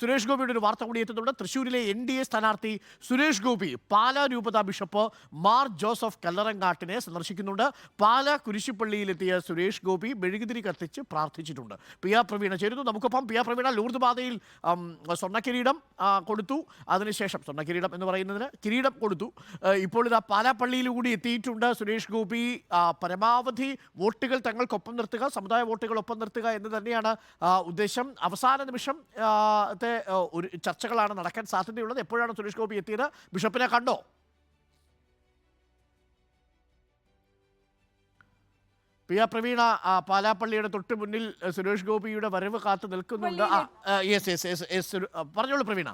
സുരേഷ് ഗോപിയുടെ ഒരു വാർത്ത കൂടി എത്തുന്നുണ്ട്. തൃശ്ശൂരിലെ NDA സ്ഥാനാർത്ഥി സുരേഷ് ഗോപി പാലാ രൂപതാ ബിഷപ്പ് മാർ ജോസഫ് കല്ലറങ്ങാട്ടിനെ സന്ദർശിക്കുന്നുണ്ട്. പാലാ കുരിശുപള്ളിയിലെത്തിയ സുരേഷ് ഗോപി മെഴുകുതിരി കത്തിച്ച് പ്രാർത്ഥിച്ചിട്ടുണ്ട്. പി ആർ പ്രവീണ ചേരുന്നു നമുക്കൊപ്പം. പി ആർ പ്രവീണ, ലൂർദ് പാതയിൽ സ്വർണ്ണക്കിരീടം കൊടുത്തു, അതിനുശേഷം സ്വർണ്ണക്കിരീടം എന്ന് പറയുന്നതിന് കിരീടം കൊടുത്തു. ഇപ്പോൾ ഇതാ പാലാ പള്ളിയിൽ കൂടി എത്തിയിട്ടുണ്ട് സുരേഷ് ഗോപി. പരമാവധി വോട്ടുകൾ തങ്ങൾക്കൊപ്പം നിർത്തുക, സമുദായ വോട്ടുകൾ ഒപ്പം നിർത്തുക എന്ന് തന്നെയാണ് ഉദ്ദേശം. അവസാന നിമിഷം ഒരു ചർച്ചകളാണ് നടക്കാൻ സാധ്യതയുള്ളത്. എപ്പോഴാണ് സുരേഷ് ഗോപി എത്തിയത്? ബിഷപ്പിനെ കണ്ടോ? പി ആർ പ്രവീണ, പാലാപ്പള്ളിയുടെ തൊട്ട് മുന്നിൽ സുരേഷ് ഗോപിയുടെ വരവ് കാത്തു നിൽക്കുന്നുണ്ട്. പറഞ്ഞോളൂ പ്രവീണ.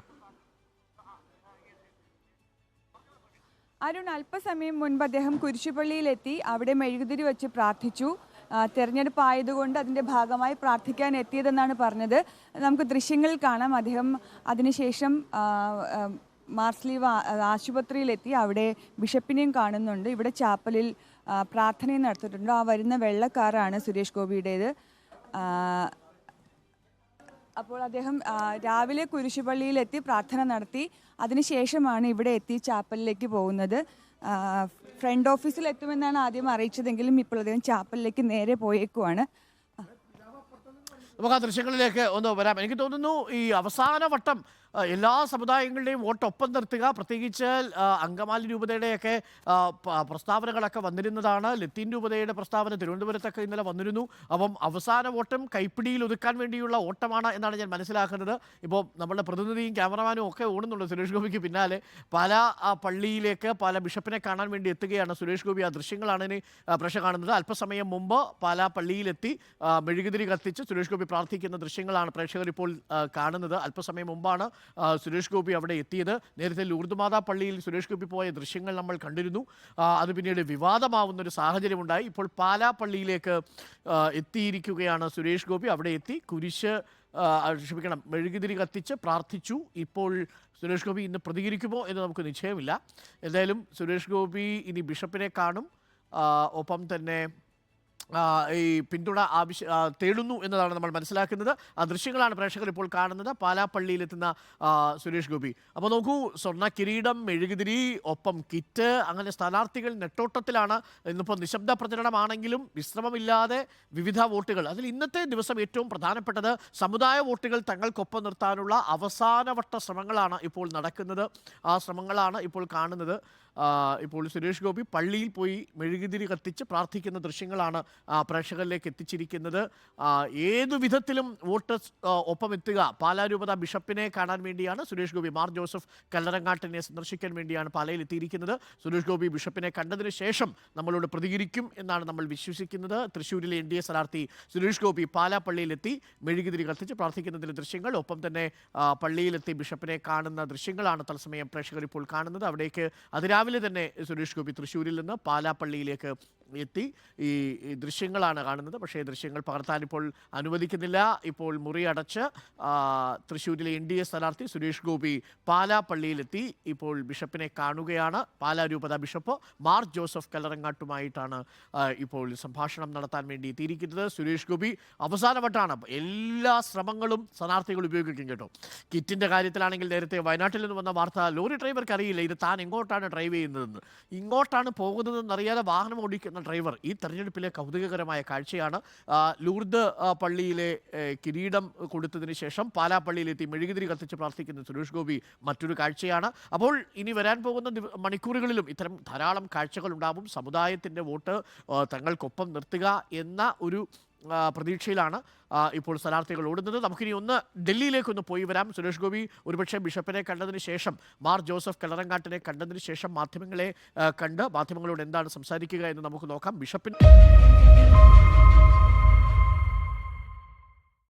അരുൺ, അല്പസമയം മുൻപ് അദ്ദേഹം കുരിശുപള്ളിയിലെത്തി അവിടെ മെഴുകുതിരി വെച്ച് പ്രാർത്ഥിച്ചു. തെരഞ്ഞെടുപ്പ് ആയതുകൊണ്ട് അതിൻ്റെ ഭാഗമായി പ്രാർത്ഥിക്കാൻ എത്തിയതെന്നാണ് പറഞ്ഞത്. നമുക്ക് ദൃശ്യങ്ങളിൽ കാണാം. അദ്ദേഹം അതിനുശേഷം മാർസ്ലീവ് ആശുപത്രിയിലെത്തി അവിടെ ബിഷപ്പിനെയും കാണുന്നുണ്ട്. ഇവിടെ ചാപ്പലിൽ പ്രാർത്ഥനയും നടത്തിയിട്ടുണ്ട്. ആ വരുന്ന വെള്ളക്കാറാണ് സുരേഷ് ഗോപിയുടേത്. അപ്പോൾ അദ്ദേഹം രാവിലെ കുരിശുപള്ളിയിലെത്തി പ്രാർത്ഥന നടത്തി. അതിനുശേഷമാണ് ഇവിടെ എത്തി ചാപ്പലിലേക്ക് പോകുന്നത്. ഫ്രണ്ട് ഓഫീസിൽ എത്തുമെന്നാണ് ആദ്യം അറിയിച്ചതെങ്കിലും ഇപ്പോൾ അദ്ദേഹം ചാപ്പലിലേക്ക് നേരെ പോയേക്കുവാണ്. നമുക്ക് ആ ദൃശ്യങ്ങളിലേക്ക് ഒന്ന് വരാം. എനിക്ക് തോന്നുന്നു ഈ അവസാന വട്ടം എല്ലാ സമുദായങ്ങളുടെയും വോട്ടൊപ്പം നിർത്തുക, പ്രത്യേകിച്ച് അങ്കമാലി രൂപതയുടെയൊക്കെ പ്രസ്താവനകളൊക്കെ വന്നിരുന്നതാണ്. ലത്തീൻ രൂപതയുടെ പ്രസ്താവന തിരുവനന്തപുരത്തൊക്കെ ഇന്നലെ വന്നിരുന്നു. അപ്പം അവസാന വോട്ടും കൈപ്പിടിയിൽ ഒതുക്കാൻ വേണ്ടിയുള്ള ഓട്ടമാണ് എന്നാണ് ഞാൻ മനസ്സിലാക്കുന്നത്. ഇപ്പോൾ നമ്മുടെ പ്രതിനിധിയും ക്യാമറമാനും ഒക്കെ ഓടുന്നുണ്ട് സുരേഷ് ഗോപിക്ക് പിന്നാലെ. പല പള്ളിയിലേക്ക് പല ബിഷപ്പിനെ കാണാൻ വേണ്ടി എത്തുകയാണ് സുരേഷ് ഗോപി. ആ ദൃശ്യങ്ങളാണ് ഇനി പ്രേക്ഷകർ കാണുന്നത്. അല്പസമയം മുമ്പ് പാലാ പള്ളിയിലെത്തി മെഴുകുതിരി കത്തിച്ച് സുരേഷ് ഗോപി പ്രാർത്ഥിക്കുന്ന ദൃശ്യങ്ങളാണ് പ്രേക്ഷകർ ഇപ്പോൾ കാണുന്നത്. അല്പസമയം മുമ്പാണ് സുരേഷ് ഗോപി അവിടെ എത്തിയത്. നേരത്തെ ലൂർദ് മാതാ പള്ളിയിൽ സുരേഷ് ഗോപി പോയ ദൃശ്യങ്ങൾ നമ്മൾ കണ്ടിരുന്നു. അത് പിന്നീട് വിവാദമാവുന്ന ഒരു സാഹചര്യമുണ്ടായി. ഇപ്പോൾ പാലാ പള്ളിയിലേക്ക് എത്തിയിരിക്കുകയാണ് സുരേഷ് ഗോപി. അവിടെ എത്തി മെഴുകുതിരി കത്തിച്ച് പ്രാർത്ഥിച്ചു. ഇപ്പോൾ സുരേഷ് ഗോപി ഇന്ന് പ്രതികരിക്കുമോ എന്ന് നമുക്ക് നിശ്ചയമില്ല. എന്തായാലും സുരേഷ് ഗോപി ഇനി ബിഷപ്പിനെ കാണും. ഒപ്പം തന്നെ ഈ പിന്തുണ തേടുന്നു എന്നതാണ് നമ്മൾ മനസ്സിലാക്കുന്നത്. ആ ദൃശ്യങ്ങളാണ് പ്രേക്ഷകർ ഇപ്പോൾ കാണുന്നത്. പാലാപ്പള്ളിയിലെത്തുന്ന സുരേഷ് ഗോപി. അപ്പോൾ നോക്കൂ, സ്വർണ്ണ കിരീടം, മെഴുകുതിരി, ഒപ്പം കിറ്റ്, അങ്ങനെ സ്ഥാനാർത്ഥികൾ നെട്ടോട്ടത്തിലാണ്. ഇന്നിപ്പോൾ നിശബ്ദ പ്രചരണമാണെങ്കിലും വിശ്രമമില്ലാതെ വിവിധ വോട്ടുകൾ. അതിൽ ഇന്നത്തെ ദിവസം ഏറ്റവും പ്രധാനപ്പെട്ടത് സമുദായ വോട്ടുകൾ തങ്ങൾക്കൊപ്പം നിർത്താനുള്ള അവസാനവട്ട ശ്രമങ്ങളാണ് ഇപ്പോൾ നടക്കുന്നത്. ആ ശ്രമങ്ങളാണ് ഇപ്പോൾ കാണുന്നത്. ഇപ്പോൾ സുരേഷ് ഗോപി പള്ളിയിൽ പോയി മെഴുകുതിരി കത്തിച്ച് പ്രാർത്ഥിക്കുന്ന ദൃശ്യങ്ങളാണ് പ്രേക്ഷകരിലേക്ക് എത്തിച്ചിരിക്കുന്നത്. ഏതു വിധത്തിലും വോട്ട് ഒപ്പം എത്തുക. പാലാ രൂപത ബിഷപ്പിനെ കാണാൻ വേണ്ടിയാണ് സുരേഷ് ഗോപി. മാർ ജോസഫ് കല്ലറങ്ങാട്ടിനെ സന്ദർശിക്കാൻ വേണ്ടിയാണ് പാലയിൽ എത്തിയിരിക്കുന്നത്. സുരേഷ് ഗോപി ബിഷപ്പിനെ കണ്ടതിന് ശേഷം നമ്മളോട് പ്രതികരിക്കും എന്നാണ് നമ്മൾ വിശ്വസിക്കുന്നത്. തൃശ്ശൂരിലെ NDA സ്ഥാനാർത്ഥി സുരേഷ് ഗോപി പാലാ പള്ളിയിലെത്തി മെഴുകുതിരി കത്തിച്ച് പ്രാർത്ഥിക്കുന്നതിൻ്റെ ദൃശ്യങ്ങൾ, ഒപ്പം തന്നെ പള്ളിയിലെത്തി ബിഷപ്പിനെ കാണുന്ന ദൃശ്യങ്ങളാണ് തത്സമയം പ്രേക്ഷകർ ഇപ്പോൾ കാണുന്നത്. അവിടേക്ക് അതിരാവിലെ തന്നെ സുരേഷ് ഗോപി തൃശ്ശൂരിൽ നിന്ന് പാലാ പള്ളിയിലേക്ക് എത്തി. ഈ ദൃശ്യങ്ങളാണ് കാണുന്നത്. പക്ഷേ ദൃശ്യങ്ങൾ പകർത്താൻ ഇപ്പോൾ അനുവദിക്കുന്നില്ല. ഇപ്പോൾ മുറി അടച്ച് തൃശ്ശൂരിലെ NDA സ്ഥാനാർത്ഥി സുരേഷ് ഗോപി പാലാ പള്ളിയിലെത്തി ഇപ്പോൾ ബിഷപ്പിനെ കാണുകയാണ്. പാലാ രൂപത ബിഷപ്പ് മാർ ജോസഫ് കല്ലറങ്ങാട്ടുമായിട്ടാണ് ഇപ്പോൾ സംഭാഷണം നടത്താൻ വേണ്ടി എത്തിയിരിക്കുന്നത്. സുരേഷ് ഗോപി അവസാനവട്ടാണ്. എല്ലാ ശ്രമങ്ങളും സ്ഥാനാർത്ഥികൾ ഉപയോഗിക്കും കേട്ടോ. കിറ്റിൻ്റെ കാര്യത്തിലാണെങ്കിൽ നേരത്തെ വയനാട്ടിൽ നിന്ന് വന്ന വാർത്ത, ലോറി ഡ്രൈവർക്ക് അറിയില്ല ഇത് താൻ എങ്ങോട്ടാണ് ഡ്രൈവ് ചെയ്യുന്നതെന്ന്. ഇങ്ങോട്ടാണ് പോകുന്നതെന്ന് അറിയാതെ വാഹനം ഓടിക്കുന്ന ഡ്രൈവർ. ഈ തെരഞ്ഞെടുപ്പിലെ കൗതുകകരമായ കാഴ്ചയാണ്. ലൂർദ് പള്ളിയിലെ കിരീടം കൊടുത്തതിന് ശേഷം പാലാ പള്ളിയിലെത്തി മെഴുകുതിരി കത്തിച്ച് പ്രാർത്ഥിക്കുന്ന സുരേഷ് ഗോപി മറ്റൊരു കാഴ്ചയാണ്. അപ്പോൾ ഇനി വരാൻ പോകുന്ന മണിക്കൂറുകളിലും ഇത്തരം ധാരാളം കാഴ്ചകൾ ഉണ്ടാവും. സമുദായത്തിൻ്റെ വോട്ട് തങ്ങൾക്കൊപ്പം നിർത്തുക എന്ന ഒരു പ്രതീക്ഷയിലാണ് ഇപ്പോൾ സ്ഥാനാർത്ഥികൾ ഓടുന്നത്. നമുക്കിനി ഒന്ന് ഡൽഹിയിലേക്കൊന്ന് പോയി വരാം. സുരേഷ് ഗോപി ഒരുപക്ഷെ ബിഷപ്പിനെ കണ്ടതിന് ശേഷം, മാർ ജോസഫ് കല്ലറങ്ങാട്ടിനെ കണ്ടതിന് ശേഷം മാധ്യമങ്ങളെ കണ്ട് മാധ്യമങ്ങളോട് എന്താണ് സംസാരിക്കുക എന്ന് നമുക്ക് നോക്കാം. ബിഷപ്പിന്